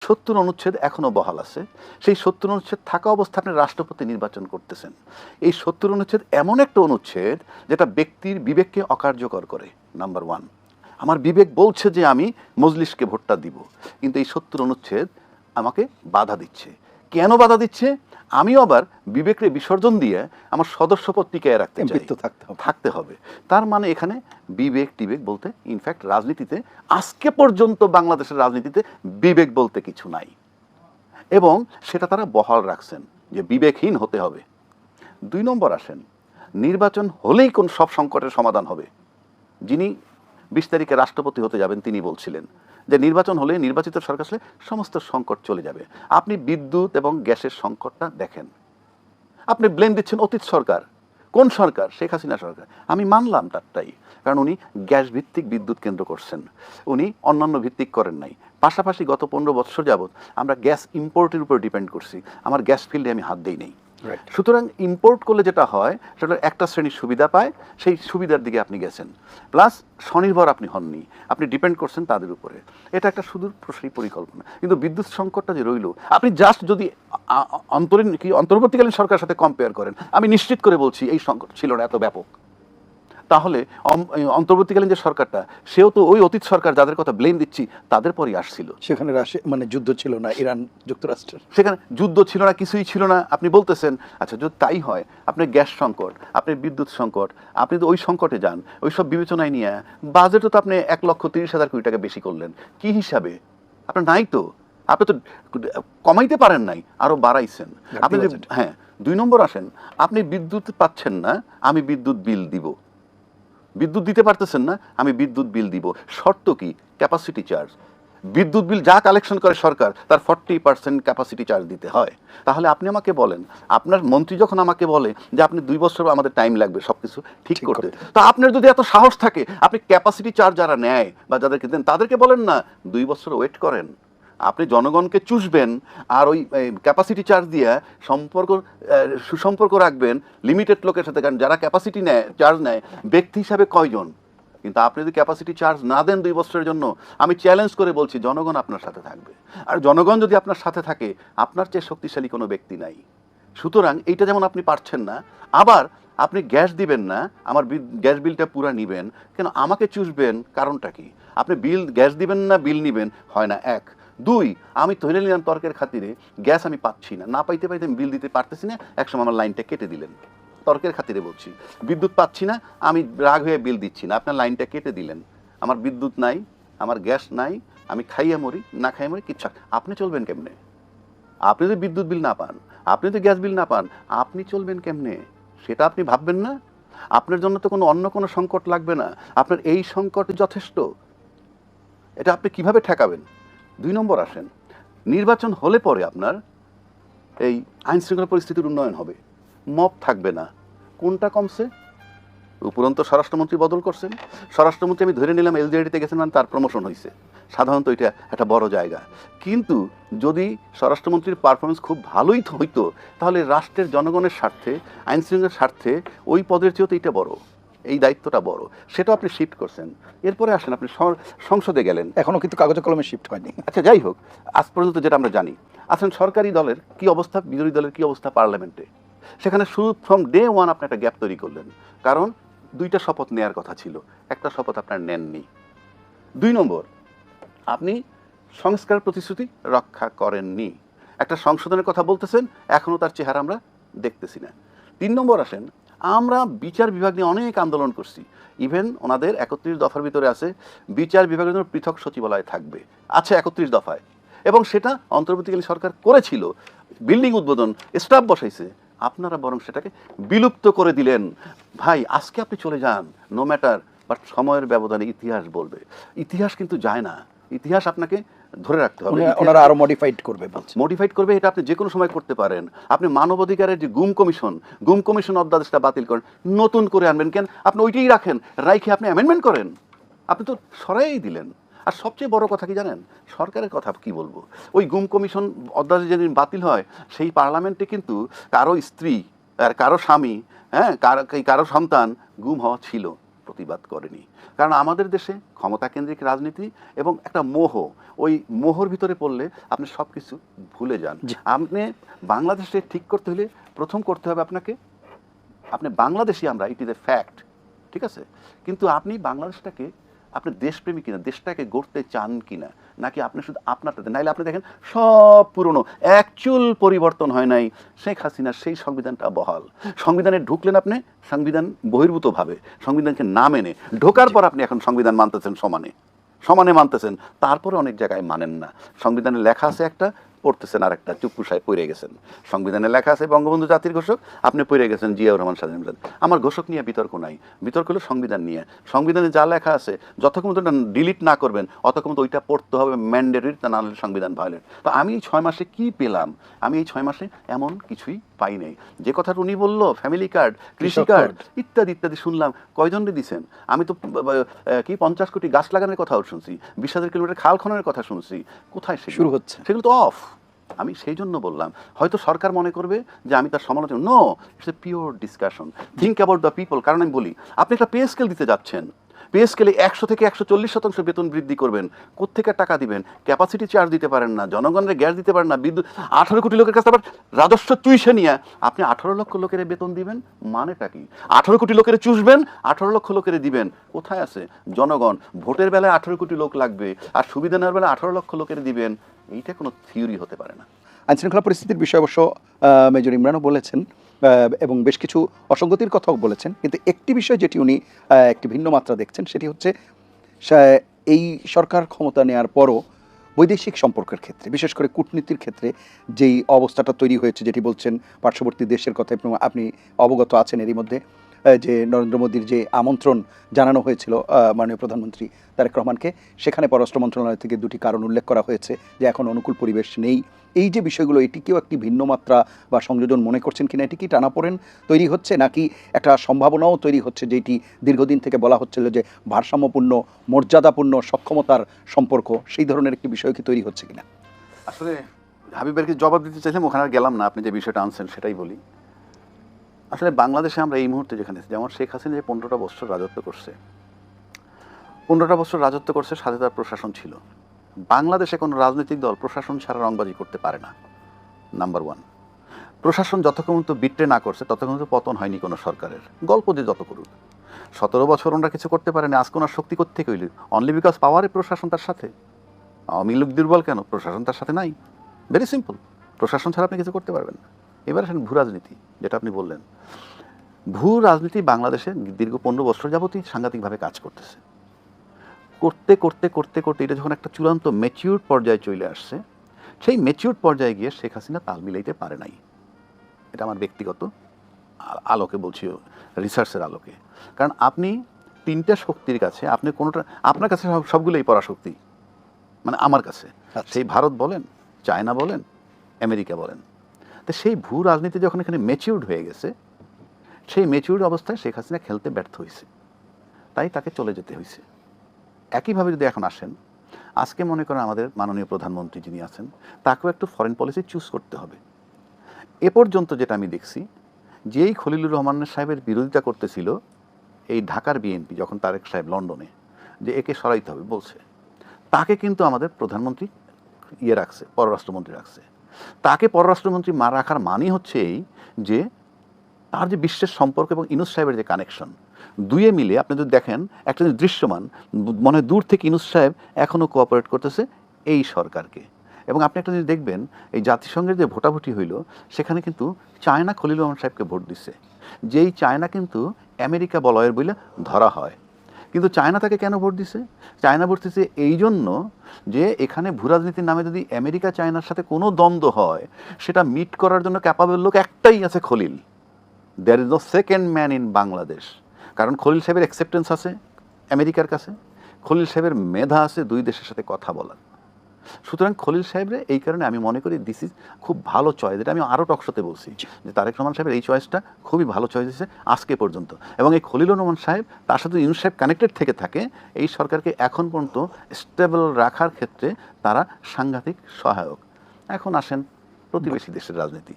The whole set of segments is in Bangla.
70 অনুচ্ছেদ এখনো বহাল আছে। সেই 70 অনুচ্ছেদ থাকা অবস্থায় আপনি রাষ্ট্রপতি নির্বাচন করতেছেন। এই 70 অনুচ্ছেদ এমন একটা অনুচ্ছেদ যেটা ব্যক্তির বিবেককে অকার্যকর করে। নাম্বার 1, আমার বিবেক বলছে যে আমি মজলিসকে ভোটটা দিব, কিন্তু এই 70 অনুচ্ছেদ আমাকে বাধা দিচ্ছে। কেন বাধা দিচ্ছে? আমিও আবার বিবেককে বিসর্জন দিয়ে আমার সদস্যপদ টিকায় রাখতে চাই, থাকতে হবে। তার মানে এখানে বিবেক টিবেক বলতে ইনফ্যাক্ট রাজনীতিতে আজকে পর্যন্ত বাংলাদেশের রাজনীতিতে বিবেক বলতে কিছু নাই, এবং সেটা তারা বহাল রাখছেন যে বিবেকহীন হতে হবে। 2 নম্বর আসেন, নির্বাচন হলেই কোন সব সংকটের সমাধান হবে। যিনি 20 তারিখে রাষ্ট্রপতি হতে যাবেন তিনি বলছিলেন যে নির্বাচন হলে, নির্বাচিত সরকার আসলে সমস্ত সংকট চলে যাবে। আপনি বিদ্যুৎ এবং গ্যাসের সংকটটা দেখেন। আপনি ব্লেম দিচ্ছেন অতীত সরকার। কোন সরকার? শেখ হাসিনা সরকার। আমি মানলাম তারটাই, কারণ উনি গ্যাস ভিত্তিক বিদ্যুৎ কেন্দ্র করছেন, উনি অন্যান্য ভিত্তিক করেন নাই। পাশাপাশি গত 15 বছর যাবৎ আমরা গ্যাস ইম্পোর্টের উপর ডিপেন্ড করছি, আমার গ্যাস ফিল্ডে আমি হাত দিই নেই। সুতরাং ইম্পোর্ট করলে যেটা হয় সেটা একটা শ্রেণীর সুবিধা পায়, সেই সুবিধার দিকে আপনি গেছেন, প্লাস স্বনির্ভর আপনি হননি, আপনি ডিপেন্ড করছেন তাদের উপরে। এটা একটা সুদূর প্রসারী পরিকল্পনা। কিন্তু বিদ্যুৎ সংকটটা যে রইল, আপনি জাস্ট যদি অন্তর্বর্তীকালীন সরকারের সাথে কম্পেয়ার করেন, আমি নিশ্চিত করে বলছি এই সংকট ছিল না এত ব্যাপক। তাহলে অন্তর্বর্তীকালীন যে সরকারটা, সেও তো ওই অতীত সরকার যাদের কথা ব্লেম দিচ্ছি তাদের পরই আসছিল। সেখানে মানে যুদ্ধ ছিল না ইরান যুক্তরাষ্ট্রের, সেখানে যুদ্ধ ছিল না, কিছুই ছিল না। আপনি বলতেছেন আচ্ছা যদি তাই হয়, আপনি গ্যাস সংকট, আপনি বিদ্যুৎ সংকট, আপনি তো ওই সংকটে যান, ওই সব বিবেচনায় নিয়ে বাজেটও তো আপনি 1,30,000 কোটি টাকা বেশি করলেন। কি হিসাবে? আপনার নাই তো, আপনি তো কমাইতে পারেন নাই, আরো বাড়াইছেন আপনি। হ্যাঁ, 2 নম্বর আসেন, আপনি বিদ্যুৎ পাচ্ছেন না, আমি বিদ্যুৎ বিল দিব। বিদ্যুৎ দিতে পারতেছেন না, আমি বিদ্যুৎ বিল দিব। শর্ত কি? Capacity charge. বিদ্যুৎ বিল যা কালেকশন করে সরকার, তার 40% ক্যাপাসিটি চার্জ দিতে হয়। তাহলে আপনি আমাকে বলেন, আপনার মন্ত্রী যখন আমাকে বলে যে আপনি 2 বছর আমাদের টাইম লাগবে সবকিছু ঠিক করতে, তো আপনার যদি এত সাহস থাকে, আপনি ক্যাপাসিটি চার্জ যারা নেয় বা যাদেরকে দেন তাদেরকে বলেন না 2 বছর ওয়েট করেন। আপনি জনগণকে চুষবেন আর ওই ক্যাপাসিটি চার্জ দিয়ে সুসম্পর্ক রাখবেন লিমিটেড লোকের সাথে। কারণ যারা ক্যাপাসিটি নেয়, চার্জ নেয়, ব্যক্তি হিসাবে কয়জন? কিন্তু আপনি যদি ক্যাপাসিটি চার্জ না দেন 2 বছরের জন্য, আমি চ্যালেঞ্জ করে বলছি জনগণ আপনার সাথে থাকবে। আর জনগণ যদি আপনার সাথে থাকে, আপনার চেয়ে শক্তিশালী কোনো ব্যক্তি নাই। সুতরাং এইটা যেমন আপনি পারছেন না, আবার আপনি গ্যাস দিবেন না, আমার গ্যাস বিলটা পুরা নিবেন, কেন আমাকে চুষবেন? কারণটা কি? আপনি গ্যাস দিবেন না, বিল নিবেন, হয় না। 1, 2, আমি ধরে নিলাম তর্কের খাতিরে গ্যাস আমি পাচ্ছি না, না পাইতে পাইতে আমি বিল দিতে পারতেছি না, একসময় আমার লাইনটা কেটে দিলেন। তর্কের খাতিরে বলছি। বিদ্যুৎ পাচ্ছি না, আমি রাগ হয়ে বিল দিচ্ছি না, আপনার লাইনটা কেটে দিলেন। আমার বিদ্যুৎ নাই, আমার গ্যাস নাই, আমি খাইয়া মরি, না খাইয়া মরি, কিচ্ছু। আপনি চলবেন কেমনে? আপনি যদি বিদ্যুৎ বিল না পান, আপনি যদি গ্যাস বিল না পান, আপনি চলবেন কেমনে? সেটা আপনি ভাববেন না? আপনার জন্য তো অন্য কোনো সংকট লাগবে না, আপনার এই সংকট যথেষ্ট। এটা আপনি কিভাবে ঠেকাবেন? 2 নম্বর আসেন, নির্বাচন হলে পরে আপনার এই আইন শৃঙ্খলা পরিস্থিতির উন্নয়ন হবে, মব থাকবে না। কোনটা কমছে? উপরন্ত স্বরাষ্ট্রমন্ত্রী বদল করছেন। স্বরাষ্ট্রমন্ত্রী আমি ধরে নিলাম এলজেডিতে গেছেন, মানে তার প্রমোশন হয়েছে, সাধারণত এটা একটা বড় জায়গা। কিন্তু যদি স্বরাষ্ট্রমন্ত্রীর পারফরমেন্স খুব ভালোই হইতো, তাহলে রাষ্ট্রের জনগণের স্বার্থে, আইন শৃঙ্খলার স্বার্থে ওই পদের চেয়েও তো এটা বড়, এই দায়িত্বটা বড়, সেটাও আপনি শিফট করছেন। এরপরে আসেন, আপনি সংসদে গেলেন, এখনো কিন্তু কাগজে কলমে শিফট হয়নি। আচ্ছা যাই হোক, আজ পর্যন্ত যেটা আমরা জানি, আসেন সরকারি দলের কি অবস্থা, বিরোধী দলের কি অবস্থা পার্লামেন্টে। সেখানে শুরু ফ্রম ডে 1 আপনি একটা গ্যাপ তৈরি করলেন, কারণ 2টা শপথ নেওয়ার কথা ছিল, একটা শপথ আপনার নেননি। 2 নম্বর, আপনি সংস্কার প্রতিশ্রুতি রক্ষা করেননি। একটা সংশোধনের কথা বলতেছেন, এখনও তার চেহারা আমরা দেখতেছি না। 3 নম্বর আসেন, আমরা বিচার বিভাগ নিয়ে অনেক আন্দোলন করছি। ইভেন ওনাদের 31 দফার ভিতরে আছে বিচার বিভাগের জন্য পৃথক সচিবালয় থাকবে, আছে 31 দফায়, এবং সেটা অন্তর্বর্তীকালীন সরকার করেছিল, বিল্ডিং উদ্বোধন, স্টাফ বসাইছে। আপনারা বরং সেটাকে বিলুপ্ত করে দিলেন। ভাই, আজকে আপনি চলে যান, নো ম্যাটার, বাট সময়ের ব্যবধানে ইতিহাস বলবে। ইতিহাস কিন্তু যায় না, ইতিহাস আপনাকে ধরে রাখতে হবে। ওনারা আরো মডিফাইড করবে, এটা আপনি যে কোনো সময় করতে পারেন। আপনি মানবাধিকারের যে গুম কমিশন অধ্যাদেশটা বাতিল করেন, নতুন করে আনবেন কেন? আপনি ওইটাই রাখেন, রাইখে আপনি অ্যামেন্ডমেন্ট করেন, আপনি তো সরাই দিলেন। আর সবচেয়ে বড় কথা কি জানেন? সরকারের কথা কি বলবো, ওই গুম কমিশন অধ্যাদেশ যেদিন বাতিল হয়, সেই পার্লামেন্টে কিন্তু কারো স্ত্রী আর কারো স্বামী, হ্যাঁ, কারো সন্তান গুম হওয়া ছিল। প্রতিবাদ করেনি। কারণ আমাদের দেশে ক্ষমতাকেন্দ্রিক রাজনীতি এবং একটা মোহ, ওই মোহর ভিতরে পড়লে আপনি সব কিছু ভুলে যান। আপনি বাংলাদেশে ঠিক করতে হলে প্রথম করতে হবে আপনাকে, আপনি বাংলাদেশি আমরা, ইট ইজ এ ফ্যাক্ট, ঠিক আছে? কিন্তু আপনি বাংলাদেশটাকে আপনি দেশপ্রেমী কিনা, দেশটাকে গড়তে চান কিনা, নাকি আপনি শুধু আপনারটাতে, নাইলে আপনি দেখেন সব পুরনো, অ্যাকচুয়াল পরিবর্তন হয় নাই। শেখ হাসিনার সেই সংবিধানটা বহাল। সংবিধানে ঢুকলেন আপনি সংবিধান বহির্ভূতভাবে, সংবিধানকে না মেনে ঢোকার পর আপনি এখন সংবিধান মানতেছেন সমানে, সমানে মানতেছেন, তারপরে অনেক জায়গায় মানেন না। সংবিধানে লেখা আছে একটা, পড়তেছেন আর একটা, চুপকুসায় পড়ে গেছেন। সংবিধানে লেখা আছে বঙ্গবন্ধু জাতির ঘোষক, আপনি পড়ে গেছেন জিয়াউর রহমান স্বাধীন। আমার ঘোষক নিয়ে বিতর্ক নাই, বিতর্ক হলো সংবিধান নিয়ে। সংবিধানে যা লেখা আছে যতক্ষণ তো ডিলিট না করবেন অতক্ষণ তো ওইটা পড়তে হবে ম্যান্ডেটরি, তা না হলে সংবিধান ভায়োলেট। তো আমি এই 6 মাসে কি পেলাম? আমি এই 6 মাসে এমন কিছুই পাই নাই। যে কথাটা উনি বললো, ফ্যামিলি কার্ড, কৃষি কার্ড ইত্যাদি ইত্যাদি শুনলাম, কয়জনকে দিচ্ছেন? আমি তো কি 50 কোটি গাছ লাগানোর কথাও শুনছি, 20,000 কিলোমিটার খাল খননের কথা শুনছি। কোথায় শুরু হচ্ছে? সেগুলো তো অফ। আমি সেই জন্য বললাম, হয়তো সরকার মনে করবে যে আমি তার সমালোচনা, no, it's a pure discussion, think about the people. কারণ আমি বলি, আপনি একটা পে স্কেল দিতে যাচ্ছেন, পে স্কেলে 100 থেকে 140% বেতন বৃদ্ধি করবেন, কোত্থেকে টাকা দিবেন? ক্যাপাসিটি চার্জ দিতে পারেন না, জনগণের গ্যাস দিতে পারেন না, বিদ্যুৎ 18 কোটি লোকের কাছে আবার রাজস্ব চুইসে নিয়ে আপনি 18 লক্ষ লোকের বেতন দিবেন, মানেটা কি? 18 কোটি লোকের চুষবেন, 18 লক্ষ লোকের দিবেন, কোথায় আছে জনগণ? ভোটের বেলায় 18 কোটি লোক লাগবে, আর সুবিধা নেওয়ার বেলায় 18 লক্ষ লোকের দিবেন, এইটা কোনো থিওরি হতে পারে না। আইনশৃঙ্খলা পরিস্থিতির বিষয়ে অবশ্য মেজর ইমরানও বলেছেন এবং বেশ কিছু অসঙ্গতির কথাও বলেছেন, কিন্তু একটি বিষয় যেটি উনি একটি ভিন্ন মাত্রা দেখছেন সেটি হচ্ছে এই সরকার ক্ষমতা নেওয়ার পরও বৈদেশিক সম্পর্কের ক্ষেত্রে, বিশেষ করে কূটনীতির ক্ষেত্রে যেই অবস্থাটা তৈরি হয়েছে, যেটি বলছেন পার্শ্ববর্তী দেশের কথা, এবং আপনি অবগত আছেন এরই মধ্যে যে নরেন্দ্র মোদীর যে আমন্ত্রণ জানানো হয়েছিল মাননীয় প্রধানমন্ত্রী তারেক রহমানকে, সেখানে পররাষ্ট্র মন্ত্রণালয় থেকে দুটি কারণ উল্লেখ করা হয়েছে যে এখন অনুকূল পরিবেশ নেই। এই যে বিষয়গুলো, এটিকেও একটি ভিন্ন মাত্রা বা সংযোজন মনে করছেন কিনা? এটি কি টানাপোড়েন তৈরি হচ্ছে, নাকি একটা সম্ভাবনাও তৈরি হচ্ছে যেটি দীর্ঘদিন থেকে বলা হচ্ছিল যে ভারসাম্যপূর্ণ, মর্যাদাপূর্ণ, সক্ষমতার সম্পর্ক, সেই ধরনের একটি বিষয় কি তৈরি হচ্ছে কিনা? আসলে হাবিবেরকে জবাব দিতে চাইলাম, ওখানে আর গেলাম না, আপনি যে বিষয়টা আনছেন সেটাই বলি। আসলে বাংলাদেশে আমরা এই মুহূর্তে যেখানে, যেমন শেখ হাসিনা যে 15টা বছর রাজত্ব করছে, 15টা বছর রাজত্ব করছে, সাথে তার প্রশাসন ছিল। বাংলাদেশে কোনো রাজনৈতিক দল প্রশাসন ছাড়া রংবাজি করতে পারে না, নাম্বার 1। প্রশাসন যতক্ষণ তো বিট্রে না করছে ততক্ষণ তো পতন হয়নি কোনো সরকারের, গল্প দিয়ে যত করুক। 17 বছর ওনারা কিছু করতে পারেনি, আজকে ওনার শক্তি কোত্থেকে হইল? অনলি বিকজ পাওয়ারে প্রশাসন তার সাথে। আওয়ামী লীগ দুর্বল কেন? প্রশাসন তার সাথে নাই। ভেরি সিম্পল, প্রশাসন ছাড়া আপনি কিছু করতে পারবেন না। এবার আসেন ভূ রাজনীতি, যেটা আপনি বললেন। ভূ রাজনীতি বাংলাদেশে দীর্ঘ 15 বছর যাবতই সাংঘাতিকভাবে কাজ করতেছে। করতে করতে করতে করতে এটা যখন একটা চূড়ান্ত ম্যাচিউর পর্যায়ে চলে আসছে, সেই ম্যাচিউর পর্যায়ে গিয়ে শেখ হাসিনা তাল মিলাইতে পারে নাই। এটা আমার ব্যক্তিগত আলোকে বলছি, রিসার্চের আলোকে। কারণ আপনি 3টা শক্তির কাছে, আপনি কোনোটা, আপনার কাছে সবগুলোই পরাশক্তি, মানে আমার কাছে, সেই ভারত বলেন, চায়না বলেন, আমেরিকা বলেন। তো সেই ভূ রাজনীতি যখন এখানে ম্যাচিউর্ড হয়ে গেছে, সেই ম্যাচিউর্ড অবস্থায় শেখ হাসিনা খেলতে ব্যর্থ হয়েছে, তাই তাকে চলে যেতে হয়েছে। একইভাবে যদি এখন আসেন, আজকে মনে করেন আমাদের মাননীয় প্রধানমন্ত্রী যিনি আছেন, তাকেও একটু ফরেন পলিসি চুজ করতে হবে। এ পর্যন্ত যেটা আমি দেখছি, যেই খলিলুর রহমান সাহেবের বিরোধিতা করতেছিল এই ঢাকার বিএনপি, যখন তারেক সাহেব লন্ডনে যে একে সরাইতে হবে বলছে, তাকে কিন্তু আমাদের প্রধানমন্ত্রী রাখছে, পররাষ্ট্রমন্ত্রী রাখছে। তাকে পররাষ্ট্রমন্ত্রী রাখার মানেই হচ্ছে এই যে তার যে বিশ্বের সম্পর্ক এবং ইউনূস সাহেবের যে কানেকশন, দুয়ে মিলে আপনি যদি দেখেন একটা যে দৃশ্যমান, মনে হয় দূর থেকে ইউনূস সাহেব এখনও কোঅপারেট করতেছে এই সরকারকে। এবং আপনি একটা জিনিস দেখবেন, এই জাতিসংঘের যে ভোটাভুটি হইল, সেখানে কিন্তু চায়না খলিলুর রহমান সাহেবকে ভোট দিচ্ছে, যেই চায়না কিন্তু আমেরিকা বলয়ের বলে ধরা হয়। কিন্তু চায়না তাকে কেন ভোট দিছে? চায়না ভোট দিচ্ছে এই জন্য যে এখানে ভূরাজনীতির নামে যদি আমেরিকা চায়নার সাথে কোনো দ্বন্দ্ব হয়, সেটা মিট করার জন্য ক্যাপাবল লোক একটাই আছে, Khalil. There is no second man in Bangladesh. কারণ খলিল সাহেবের অ্যাকসেপ্টেন্স আছে আমেরিকার কাছে, খলিল সাহেবের মেধা আছে দুই দেশের সাথে কথা বলার। সুতরাং খলিল সাহেবরে এই কারণে আমি মনে করি দিস ইজ খুব ভালো চয়েস। এটা আমি আরও টকশোতে বলছি যে তারেক রহমান সাহেবের এই চয়েসটা খুবই ভালো চয়েস দিয়েছে আজকে পর্যন্ত। এবং এই খলিলুর রহমান সাহেব, তার সাথে ইউনূস সাহেব কানেক্টেড থেকে থাকে, এই সরকারকে এখন পর্যন্ত স্টেবল রাখার ক্ষেত্রে তারা সাংঘাতিক সহায়ক। এখন আসেন প্রতিবেশী দেশের রাজনীতি।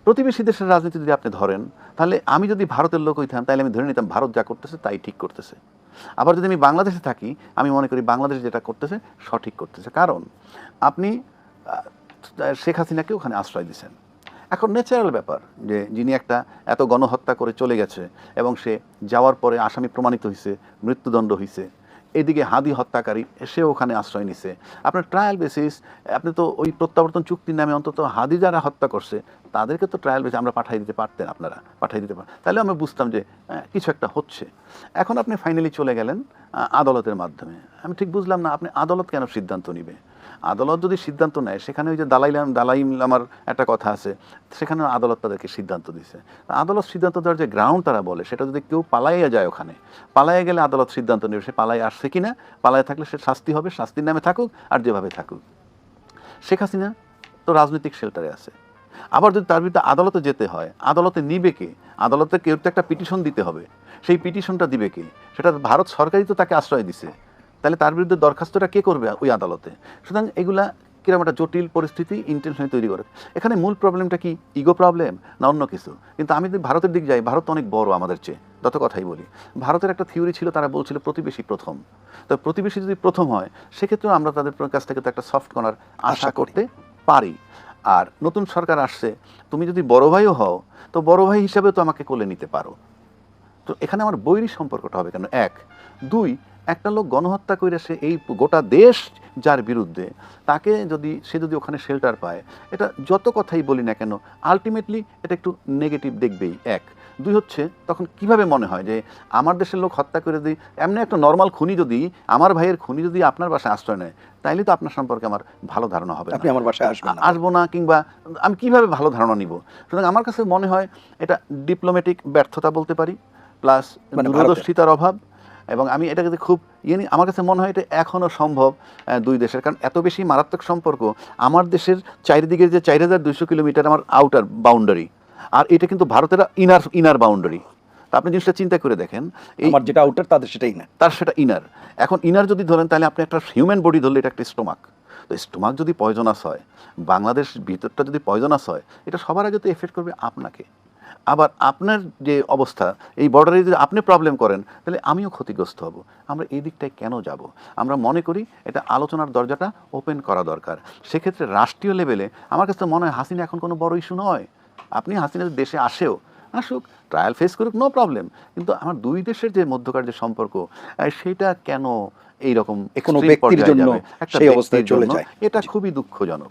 প্রতিবেশী দেশের রাজনীতি যদি আপনি ধরেন, তাহলে আমি যদি ভারতের লোক হইতাম তাহলে আমি ধরে নিতাম ভারত যা করতেছে তাই ঠিক করতেছে। আবার যদি আমি বাংলাদেশে থাকি, আমি মনে করি বাংলাদেশ যেটা করতেছে সঠিক করতেছে। কারণ আপনি শেখ হাসিনাকে ওখানে আশ্রয় দিয়েছেন। এখন ন্যাচারাল ব্যাপার যে যিনি একটা এত গণহত্যা করে চলে গেছে এবং সে যাওয়ার পরে আসামি প্রমাণিত হয়েছে, মৃত্যুদণ্ড হয়েছে, এদিকে হাদি হত্যাকারী সেও ওখানে আশ্রয় নিছে। আপনার ট্রায়াল বেসিস, আপনি তো ওই প্রত্যাবর্তন চুক্তির নামে অন্তত হাদি যারা হত্যা করছে তাদেরকে তো ট্রায়াল বেসিস আমরা পাঠিয়ে দিতে পারতেন, আপনারা পাঠিয়ে দিতে পারতেন, তাহলে আমরা বুঝতাম যে কিছু একটা হচ্ছে। এখন আপনি ফাইনালি চলে গেলেন আদালতের মাধ্যমে। আমি ঠিক বুঝলাম না আপনি আদালত কেন সিদ্ধান্ত নিবে? আদালত যদি সিদ্ধান্ত নেয়, সেখানে ওই যে দালাই লামার একটা কথা আছে, সেখানে আদালত তাদেরকে সিদ্ধান্ত দিছে। আদালত সিদ্ধান্ত দেওয়ার যে গ্রাউন্ড তারা বলে, সেটা যদি কেউ পালাইয়া যায়, ওখানে পালাইয়া গেলে আদালত সিদ্ধান্ত নেবে সে পালাই আসছে কিনা, পালাইয়া থাকলে সে শাস্তি হবে, শাস্তির নামে থাকুক আর যেভাবে থাকুক। শেখ হাসিনা তো রাজনৈতিক শেল্টারে আছে। আবার যদি তার বিরুদ্ধে আদালতে যেতে হয়, আদালতে নিবে কে? আদালতে কেউ তো একটা পিটিশন দিতে হবে, সেই পিটিশনটা দিবে কে? সেটা ভারত সরকারই তো তাকে আশ্রয় দিছে, তাহলে তার বিরুদ্ধে দরখাস্তটা কে করবে ওই আদালতে? সুতরাং এগুলা কিরকম একটা জটিল পরিস্থিতি ইন্টেনশনে তৈরি করে। এখানে মূল প্রবলেমটা কি, ইগো প্রবলেম না অন্য কিছু? কিন্তু আমি যদি ভারতের দিক যাই, ভারত অনেক বড় আমাদের চেয়ে, যত কথাই বলি। ভারতের একটা থিওরি ছিল, তারা বলছিল প্রতিবেশী প্রথম। তো প্রতিবেশী যদি প্রথম হয়, সেক্ষেত্রেও আমরা তাদের কাছ থেকে তো একটা সফট কর্নার আশা করতে পারি। আর নতুন সরকার আসছে, তুমি যদি বড় ভাইও হও, তো বড় ভাই হিসাবে তো আমাকে কোলে নিতে পারো। তো এখানে আমার বৈরী সম্পর্কটা হবে কেন? এক। দুই, একটা লোক গণহত্যা করে সে এই গোটা দেশ যার বিরুদ্ধে, তাকে যদি সে যদি ওখানে শেল্টার পায়, এটা যত কথাই বলি না কেন আলটিমেটলি এটা একটু নেগেটিভ দেখবেই। এক। দুই হচ্ছে, তখন কিভাবে মনে হয় যে আমার দেশের লোক হত্যা করে দিই, এমনি একটা নর্মাল খুনি যদি, আমার ভাইয়ের খুনি যদি আপনার বাসায় আশ্রয় নেয়, তাইলে তো আপনার সম্পর্কে আমার ভালো ধারণা হবে না, আপনি আমার বাসায় আসবেন না। আসবো না, কিংবা আমি কিভাবে ভালো ধারণা নিব? সুতরাং আমার কাছে মনে হয় এটা ডিপ্লোম্যাটিক ব্যর্থতা বলতে পারি, প্লাস মানে দূরদর্শিতার অভাব। এবং আমি এটাকে খুব আমার কাছে মনে হয় এটা এখনও সম্ভব দুই দেশের, কারণ এত বেশি মারাত্মক সম্পর্ক। আমার দেশের চারিদিকের যে 4200 কিলোমিটার আমার আউটার বাউন্ডারি, আর এটা কিন্তু ভারতের ইনার বাউন্ডারি। তা আপনি জিনিসটা চিন্তা করে দেখেন, আমার যেটা আউটার তাদের সেটাই না, তার সেটা ইনার। এখন ইনার যদি ধরেন, তাহলে আপনি একটা হিউম্যান বডি ধরলে এটা একটা স্টোমাক। তো স্টোমাক যদি পয়জনাস হয়, বাংলাদেশ ভিতরটা যদি পয়জনাস হয়, এটা সবার আগে তো এফেক্ট করবে আপনাকে। আবার আপনার যে অবস্থা, এই বর্ডারে যদি আপনি প্রবলেম করেন, তাহলে আমিও ক্ষতিগ্রস্ত হব। আমরা এই দিকটায় কেন যাব? আমরা মনে করি এটা আলোচনার দরজাটা ওপেন করা দরকার। সেক্ষেত্রে রাষ্ট্রীয় লেভেলে আমার কাছে মনে হয় হাসিনা এখন কোনো বড় ইস্যু নয়। আপনি হাসিনা দেশে আসুক, ট্রায়াল ফেস করুক, নো প্রবলেম। কিন্তু আমার দুই দেশের যে মধ্যকার যে সম্পর্ক, সেটা কেন এইরকম কোনো ব্যক্তির জন্য একটা সেই অবস্থায় চলে যায়, এটা খুবই দুঃখজনক।